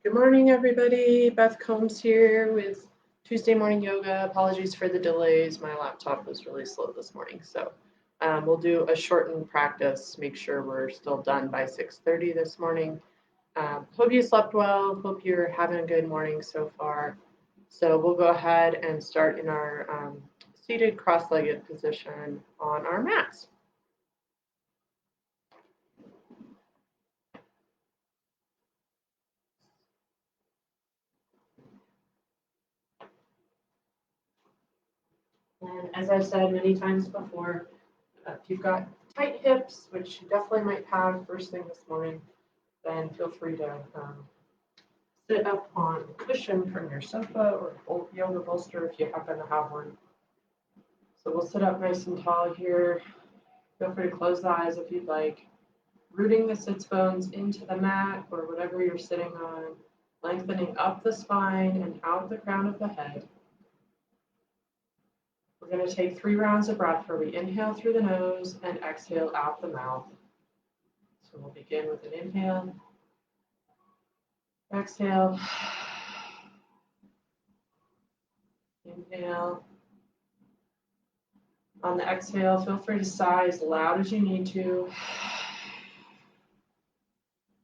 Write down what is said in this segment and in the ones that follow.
Good morning, everybody. Beth Combs here with Tuesday Morning Yoga. Apologies for the delays. My laptop was really slow this morning, so we'll do a shortened practice. Make sure we're still done by 6:30 this morning. Hope you slept well. Hope you're having a good morning so far. So we'll go ahead and start in our seated cross-legged position on our mats. And as I've said many times before, if you've got tight hips, which you definitely might have first thing this morning, then feel free to sit up on a cushion from your sofa or yoga bolster if you happen to have one. So we'll sit up nice and tall here. Feel free to close the eyes if you'd like. Rooting the sits bones into the mat or whatever you're sitting on, lengthening up the spine and out the crown of the head. We're going to take 3 rounds of breath where we inhale through the nose and exhale out the mouth. So we'll begin with an inhale, exhale, inhale. On the exhale, feel free to sigh as loud as you need to,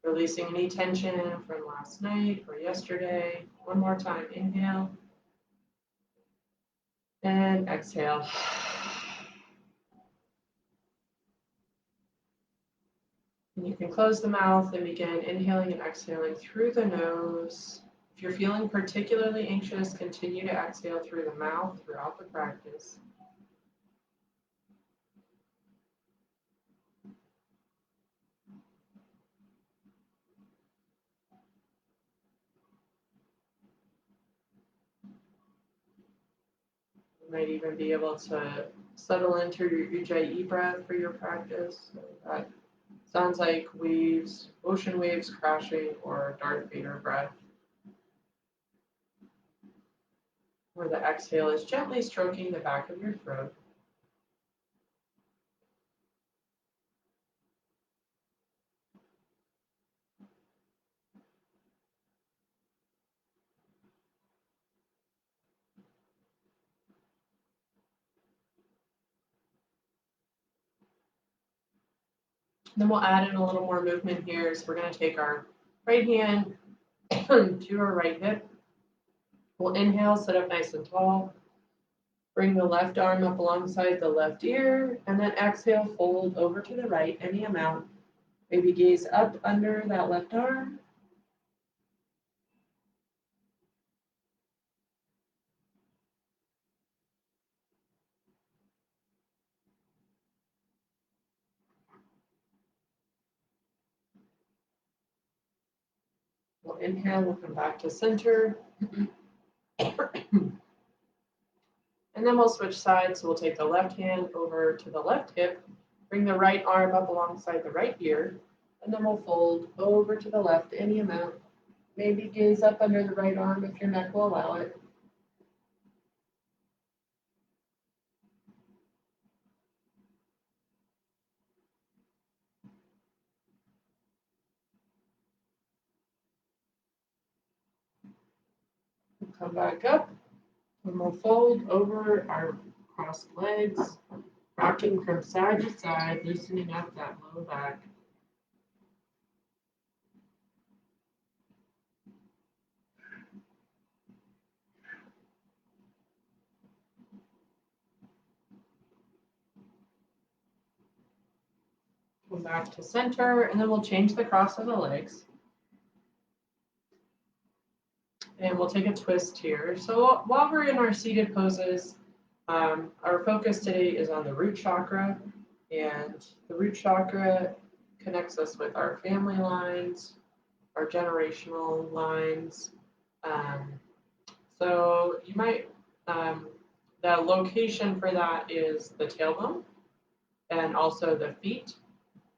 releasing any tension from last night or yesterday. One more time, inhale and exhale. And you can close the mouth and begin inhaling and exhaling through the nose. If you're feeling particularly anxious, continue to exhale through the mouth throughout the practice. You might even be able to settle into your Ujjayi breath for your practice. So that sounds like waves, ocean waves crashing, or Darth Vader breath. Where the exhale is gently stroking the back of your throat. Then we'll add in a little more movement here. So we're going to take our right hand to our right hip. We'll inhale, sit up nice and tall. Bring the left arm up alongside the left ear, and then exhale, fold over to the right, any amount. Maybe gaze up under that left arm. We'll inhale, we'll come back to center. And then we'll switch sides. So we'll take the left hand over to the left hip, bring the right arm up alongside the right ear, and then we'll fold over to the left any amount. Maybe gaze up under the right arm if your neck will allow it. We'll come back up, and we'll fold over our crossed legs, rocking from side to side, loosening up that low back. Come back to center, and then we'll change the cross of the legs. And we'll take a twist here. So while we're in our seated poses, our focus today is on the root chakra. And the root chakra connects us with our family lines, our generational lines. So you might, the location for that is the tailbone and also the feet.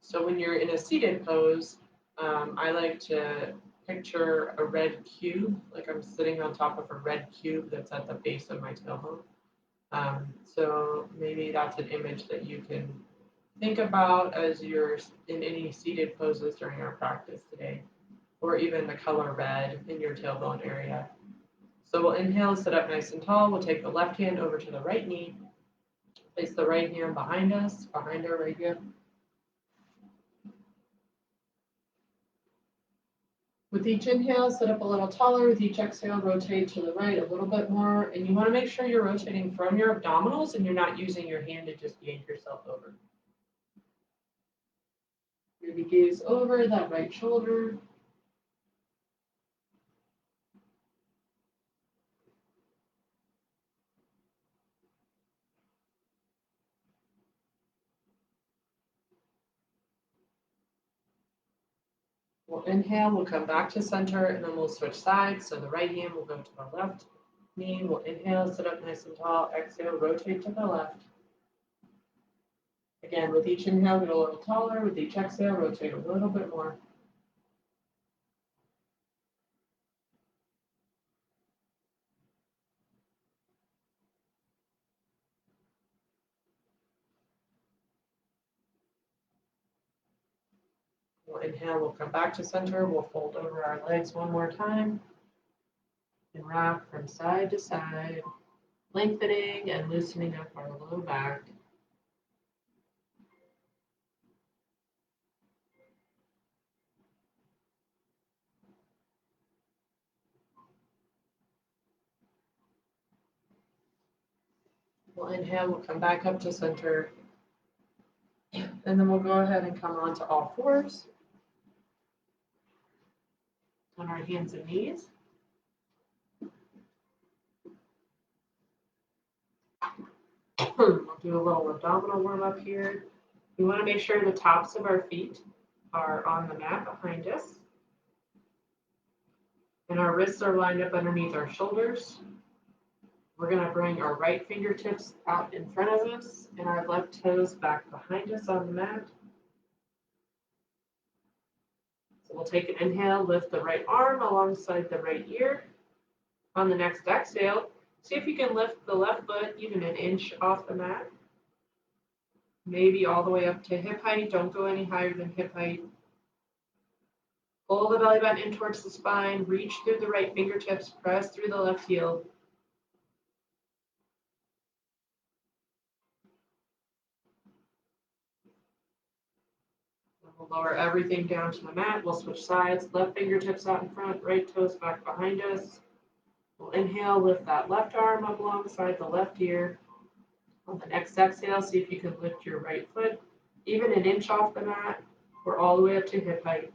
So when you're in a seated pose, I like to picture a red cube, like I'm sitting on top of a red cube that's at the base of my tailbone. So maybe that's an image that you can think about as you're in any seated poses during our practice today. or even the color red in your tailbone area. So we'll inhale, sit up nice and tall. We'll take the left hand over to the right knee. Place the right hand behind us, behind our right hip. With each inhale, sit up a little taller. With each exhale, rotate to the right a little bit more. And you want to make sure you're rotating from your abdominals and you're not using your hand to just yank yourself over. Maybe gaze over that right shoulder. We'll inhale, we'll come back to center, and then we'll switch sides. So the right hand will go to the left knee. We'll inhale, sit up nice and tall. Exhale, rotate to the left. Again, with each inhale, get a little taller. With each exhale, rotate a little bit more. We'll inhale, we'll come back to center. We'll fold over our legs one more time. And rock from side to side, lengthening and loosening up our low back. We'll inhale, we'll come back up to center. And then we'll go ahead and come onto all fours on our hands and knees. We'll do a little abdominal warm-up here. We want to make sure the tops of our feet are on the mat behind us. And our wrists are lined up underneath our shoulders. We're going to bring our right fingertips out in front of us and our left toes back behind us on the mat. So we'll take an inhale, lift the right arm alongside the right ear. On the next exhale, see if you can lift the left foot even an inch off the mat. Maybe all the way up to hip height. Don't go any higher than hip height. Pull the belly button in towards the spine. Reach through the right fingertips. Press through the left heel. We'll lower everything down to the mat. We'll switch sides. Left fingertips out in front. Right toes back behind us. We'll inhale. Lift that left arm up alongside the left ear. On the next exhale, see if you can lift your right foot even an inch off the mat or all the way up to hip height.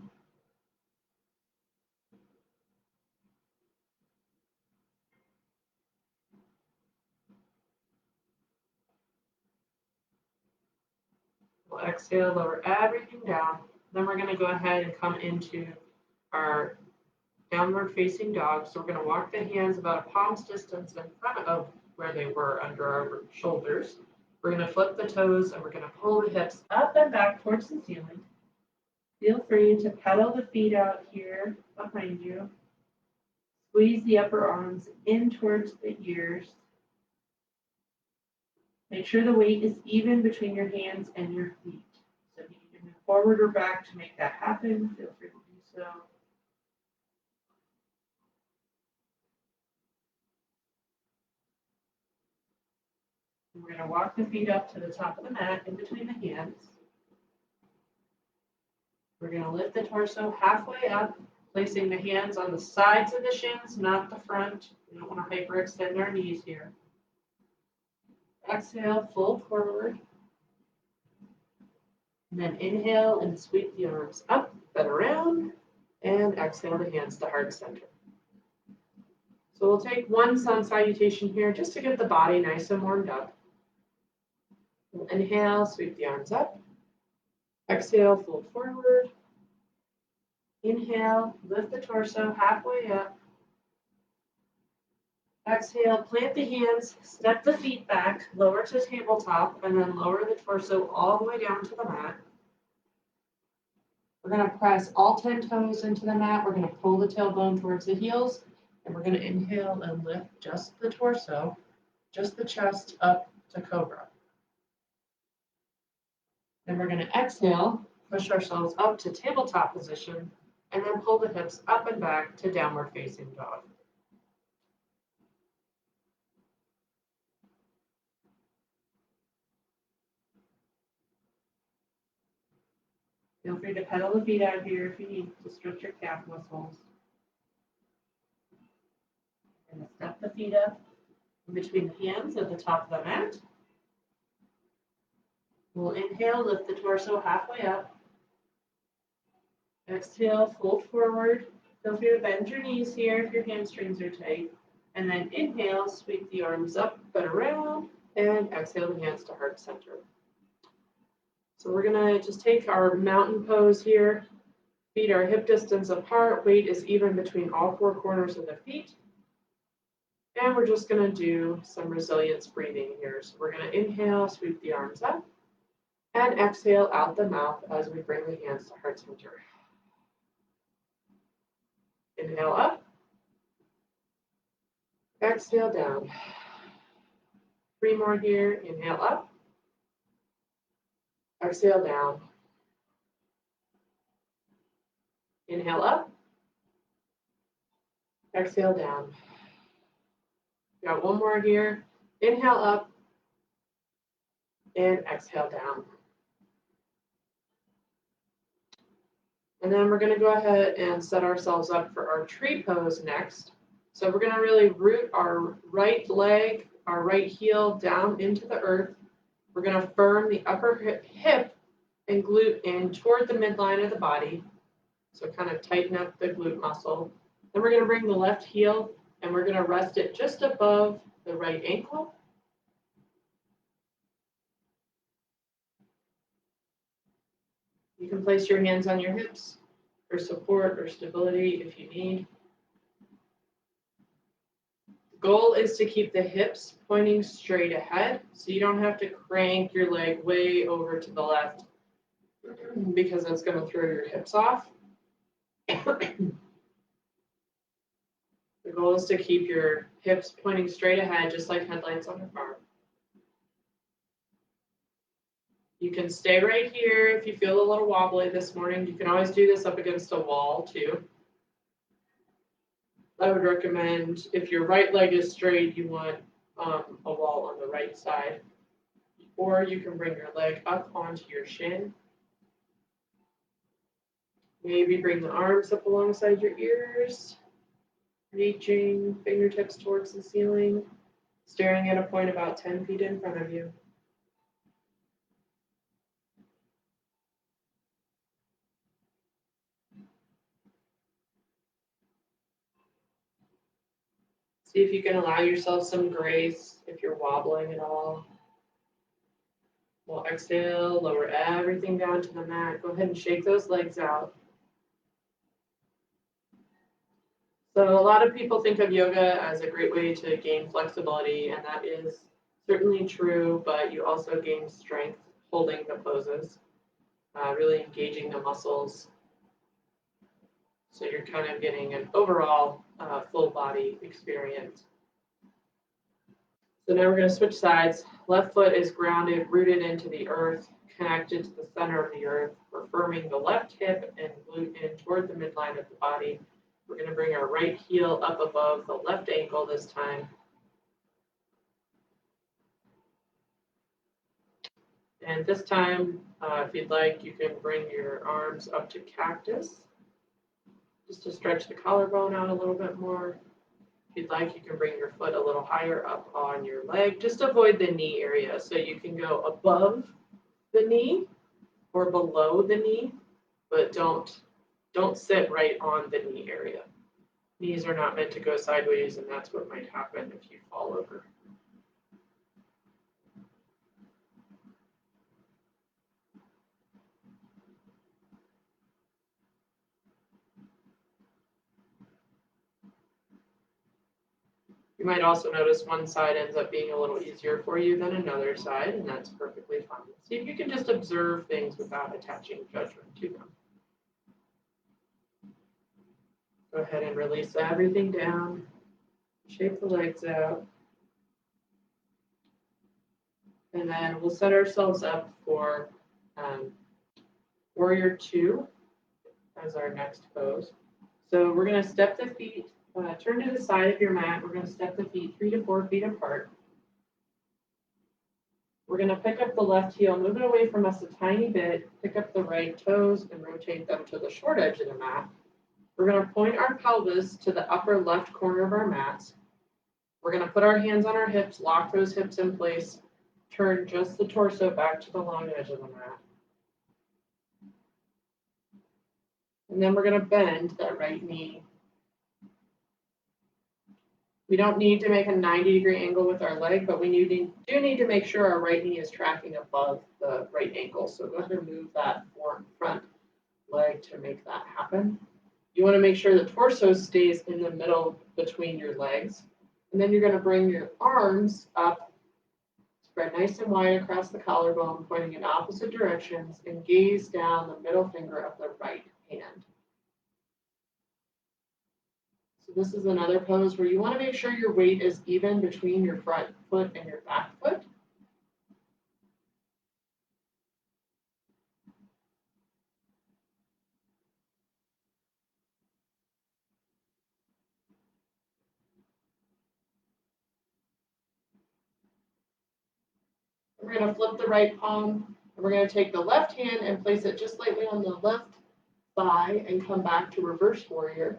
We'll exhale, lower everything down. Then we're going to go ahead and come into our downward facing dog. So we're going to walk the hands about a palm's distance in front of where they were under our shoulders. We're going to flip the toes and we're going to pull the hips up and back towards the ceiling. Feel free to pedal the feet out here behind you. Squeeze the upper arms in towards the ears. Make sure the weight is even between your hands and your feet. So if you need to move forward or back to make that happen, feel free to do so. We're going to walk the feet up to the top of the mat in between the hands. We're going to lift the torso halfway up, placing the hands on the sides of the shins, not the front. We don't want to hyperextend our knees here. Exhale, fold forward. And then inhale and sweep the arms up and around. And exhale the hands to heart center. So we'll take one sun salutation here just to get the body nice and warmed up. We'll inhale, sweep the arms up. Exhale, fold forward. Inhale, lift the torso halfway up. Exhale, plant the hands, step the feet back, lower to tabletop, and then lower the torso all the way down to the mat. We're going to press all 10 toes into the mat. We're going to pull the tailbone towards the heels, and we're going to inhale and lift just the torso, just the chest up to cobra. Then we're going to exhale, push ourselves up to tabletop position, And then pull the hips up and back to downward facing dog. Feel free to pedal the feet out here if you need to stretch your calf muscles. And step the feet up in between the hands at the top of the mat. We'll inhale, lift the torso halfway up. Exhale, fold forward. Feel free to bend your knees here if your hamstrings are tight. And then inhale, sweep the arms up and around. And exhale the hands to heart center. So we're gonna just take our mountain pose here. Feet are hip distance apart. Weight is even between all four corners of the feet. And we're just gonna do some resilience breathing here. So we're gonna inhale, sweep the arms up. And exhale out the mouth as we bring the hands to heart center. Inhale up. Exhale down. 3 more here. Inhale up. Exhale down. Inhale up. Exhale down. Got 1 more here. Inhale up. And exhale down. And then we're going to go ahead and set ourselves up for our tree pose next. So we're going to really root our right leg, our right heel down into the earth. We're going to firm the upper hip and glute in toward the midline of the body. So kind of tighten up the glute muscle. Then we're going to bring the left heel and we're going to rest it just above the right ankle. You can place your hands on your hips for support or stability if you need. The goal is to keep the hips pointing straight ahead so you don't have to crank your leg way over to the left because that's going to throw your hips off. The goal is to keep your hips pointing straight ahead, just like headlights on a car. You can stay right here if you feel a little wobbly this morning. You can always do this up against a wall too. I would recommend if your right leg is straight, you want a wall on the right side. Or you can bring your leg up onto your shin. Maybe bring the arms up alongside your ears, reaching fingertips towards the ceiling, staring at a point about 10 feet in front of you. See if you can allow yourself some grace if you're wobbling at all. We'll exhale, lower everything down to the mat. Go ahead and shake those legs out. So a lot of people think of yoga as a great way to gain flexibility, and that is certainly true, but you also gain strength holding the poses, really engaging the muscles. So you're kind of getting an overall full body experience. So now we're going to switch sides. Left foot is grounded, rooted into the earth, connected to the center of the earth. We're firming the left hip and glute in toward the midline of the body. We're going to bring our right heel up above the left ankle this time. And this time, if you'd like, you can bring your arms up to cactus, just to stretch the collarbone out a little bit more. If you'd like, you can bring your foot a little higher up on your leg. Just avoid the knee area. So you can go above the knee or below the knee, but don't sit right on the knee area. Knees are not meant to go sideways, and that's what might happen if you fall over. You might also notice one side ends up being a little easier for you than another side, and that's perfectly fine. See if you can just observe things without attaching judgment to them. Go ahead and release everything down. Shake the legs out. And then we'll set ourselves up for Warrior 2. as our next pose. So we're going to step the feet, turn to the side of your mat. We're going to step the feet 3 to 4 feet apart. We're going to pick up the left heel, move it away from us a tiny bit, pick up the right toes and rotate them to the short edge of the mat. We're going to point our pelvis to the upper left corner of our mats. We're going to put our hands on our hips, lock those hips in place, turn just the torso back to the long edge of the mat. And then we're going to bend that right knee. We don't need to make a 90-degree angle with our leg, but we do need to make sure our right knee is tracking above the right ankle. So go ahead and move that front leg to make that happen. You want to make sure the torso stays in the middle between your legs. And then you're going to bring your arms up, spread nice and wide across the collarbone, pointing in opposite directions, and gaze down the middle finger of the right hand. So this is another pose where you want to make sure your weight is even between your front foot and your back foot. We're going to flip the right palm, and we're going to take the left hand and place it just lightly on the left thigh and come back to reverse warrior.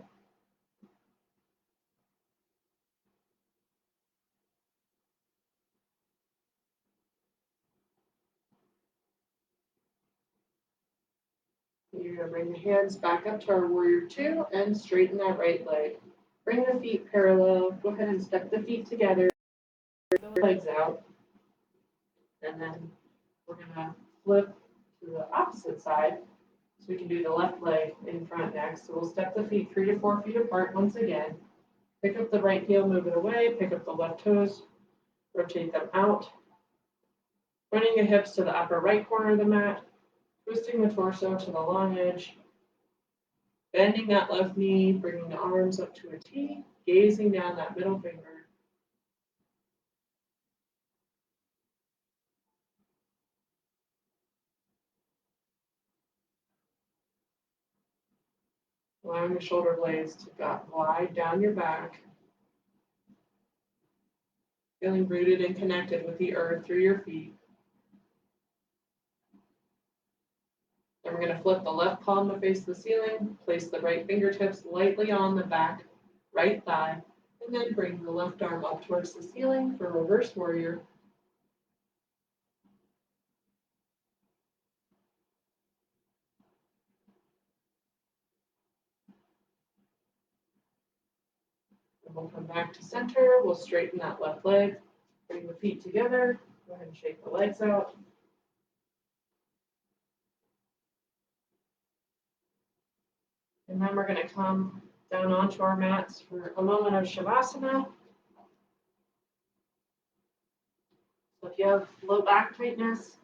You're going to bring the hands back up to our warrior 2 and straighten that right leg. Bring the feet parallel. Go ahead and step the feet together. Bring the legs out. And then we're going to flip to the opposite side. So we can do the left leg in front next. So we'll step the feet 3 to 4 feet apart once again. Pick up the right heel, move it away. Pick up the left toes. Rotate them out. Pointing the hips to the upper right corner of the mat. Twisting the torso to the long edge. Bending that left knee, bringing the arms up to a T, gazing down that middle finger. Allowing the shoulder blades to go wide down your back. Feeling rooted and connected with the earth through your feet. Then we're going to flip the left palm to face the ceiling, place the right fingertips lightly on the back right thigh, and then bring the left arm up towards the ceiling for reverse warrior. And we'll come back to center. We'll straighten that left leg, bring the feet together, go ahead and shake the legs out. And then we're going to come down onto our mats for a moment of Shavasana. So if you have low back tightness,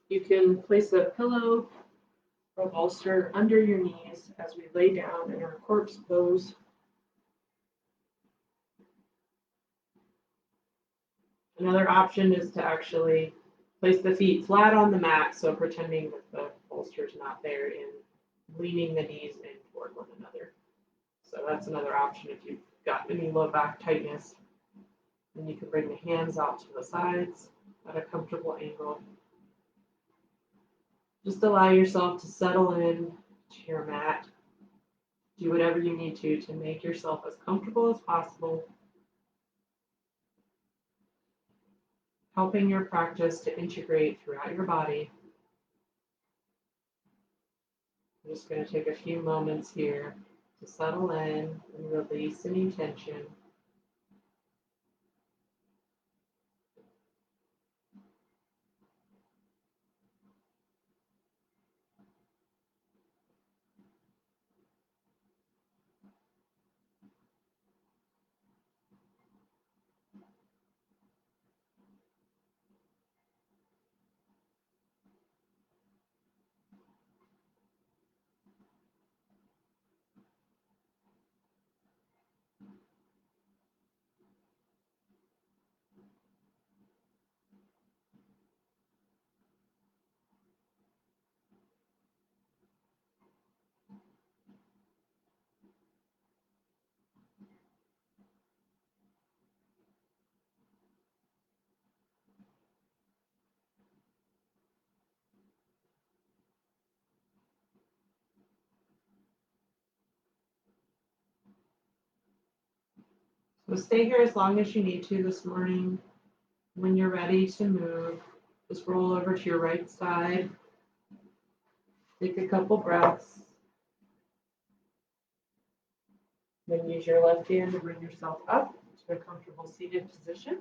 you can place a pillow or a bolster under your knees as we lay down in our corpse pose. Another option is to actually place the feet flat on the mat, so pretending that the bolster is not there and leaning the knees in toward one another. So that's another option if you've got any low back tightness. And you can bring the hands out to the sides at a comfortable angle. Just allow yourself to settle in to your mat. Do whatever you need to make yourself as comfortable as possible. Helping your practice to integrate throughout your body. I'm just going to take a few moments here to settle in and release any tension. So stay here as long as you need to this morning. When you're ready to move, just roll over to your right side. Take a couple breaths. Then use your left hand to bring yourself up to a comfortable seated position.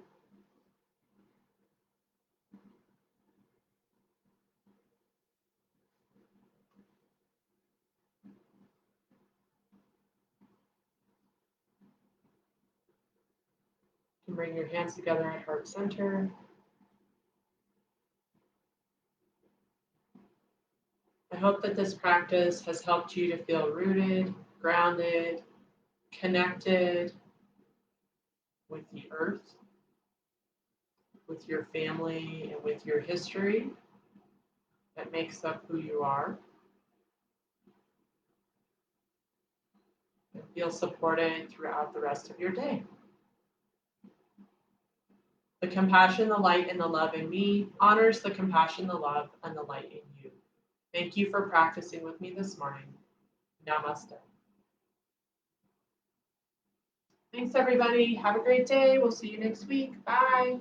You can bring your hands together at heart center. I hope that this practice has helped you to feel rooted, grounded, connected with the earth, with your family, and with your history that makes up who you are. And feel supported throughout the rest of your day. The compassion, the light, and the love in me honors the compassion, the love, and the light in you. Thank you for practicing with me this morning. Namaste. Thanks, everybody. Have a great day. We'll see you next week. Bye.